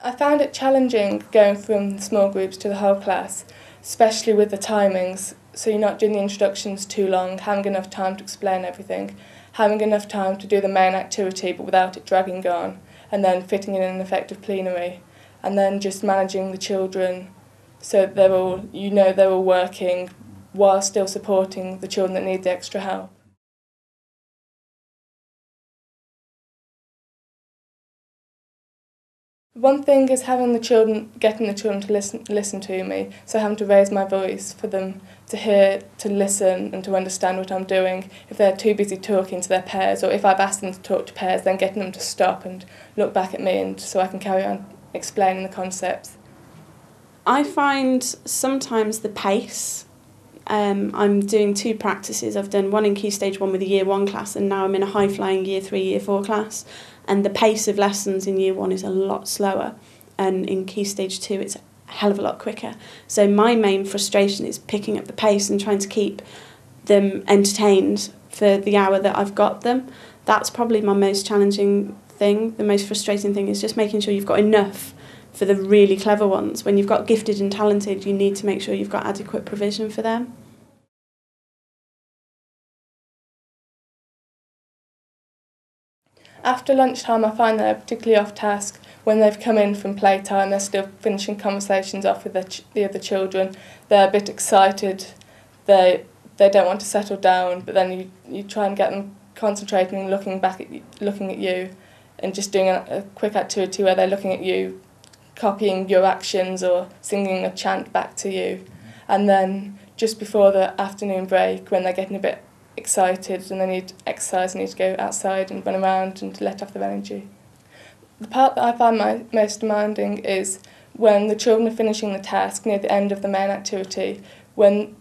I found it challenging going from the small groups to the whole class, especially with the timings, so you're not doing the introductions too long, having enough time to explain everything, having enough time to do the main activity but without it dragging on, and then fitting in an effective plenary, and then just managing the children so they're all working while still supporting the children that need the extra help. One thing is getting the children to listen to me, so having to raise my voice for them to hear, to listen and to understand what I'm doing. If they're too busy talking to their peers, or if I've asked them to talk to peers, then getting them to stop and look back at me and so I can carry on explaining the concepts. I find sometimes the pace, I'm doing 2 practices. I've done one in Key Stage 1 with a Year 1 class, and now I'm in a high-flying Year 3, Year 4 class. And the pace of lessons in Year 1 is a lot slower, and in Key Stage 2 it's a hell of a lot quicker. So my main frustration is picking up the pace and trying to keep them entertained for the hour that I've got them. That's probably my most challenging thing. The most frustrating thing is just making sure you've got enough for the really clever ones. When you've got gifted and talented, you need to make sure you've got adequate provision for them. After lunchtime, I find they're particularly off task. When they've come in from playtime, they're still finishing conversations off with the other children. They're a bit excited. They don't want to settle down, but then you try and get them concentrating and looking at you, and just doing a quick activity where they're looking at you, copying your actions or singing a chant back to you. And then just before the afternoon break, when they're getting a bit excited and they need exercise, need to go outside and run around and to let off their energy. The part that I find most demanding is when the children are finishing the task near the end of the main activity, when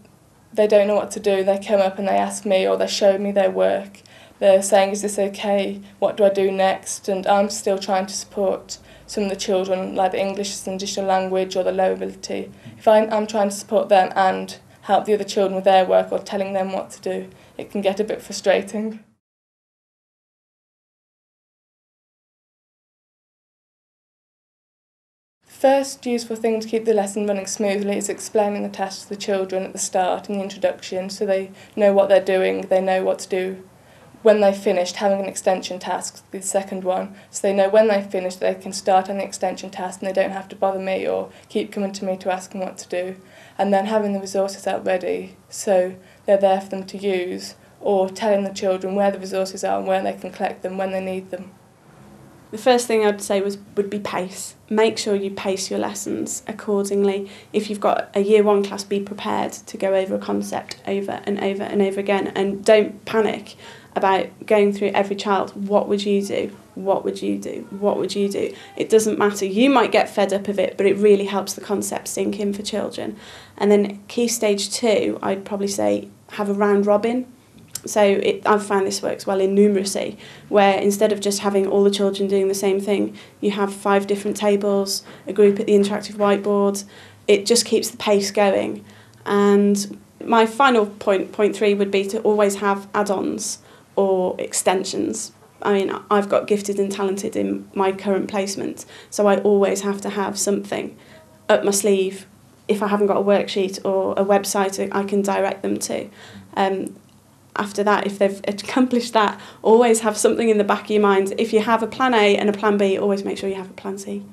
they don't know what to do, they come up and they ask me or they show me their work. They're saying, is this okay? What do I do next? And I'm still trying to support some of the children, like the English as an additional language or the low ability. If I'm trying to support them and help the other children with their work or telling them what to do, it can get a bit frustrating. The first useful thing to keep the lesson running smoothly is explaining the task to the children at the start in the introduction, so they know what they're doing, they know what to do. When they've finished, having an extension task, the second one, so they know when they've finished they can start on the extension task and they don't have to bother me or keep coming to me to ask them what to do. And then having the resources out ready so they're there for them to use, or telling the children where the resources are and where they can collect them when they need them. The first thing I'd say would be pace. Make sure you pace your lessons accordingly. If you've got a Year 1 class, be prepared to go over a concept over and over and over again, and don't panic about going through every child. What would you do? What would you do? What would you do? It doesn't matter. You might get fed up of it, but it really helps the concept sink in for children. And then Key Stage 2, I'd probably say have a round robin. So I've found this works well in numeracy, where instead of just having all the children doing the same thing, you have 5 different tables, a group at the interactive whiteboard. It just keeps the pace going. And my final point 3, would be to always have add-ons or extensions. I mean, I've got gifted and talented in my current placement, so I always have to have something up my sleeve. If I haven't got a worksheet or a website I can direct them to. After that, if they've accomplished that, always have something in the back of your mind. If you have a plan A and a plan B, always make sure you have a plan C.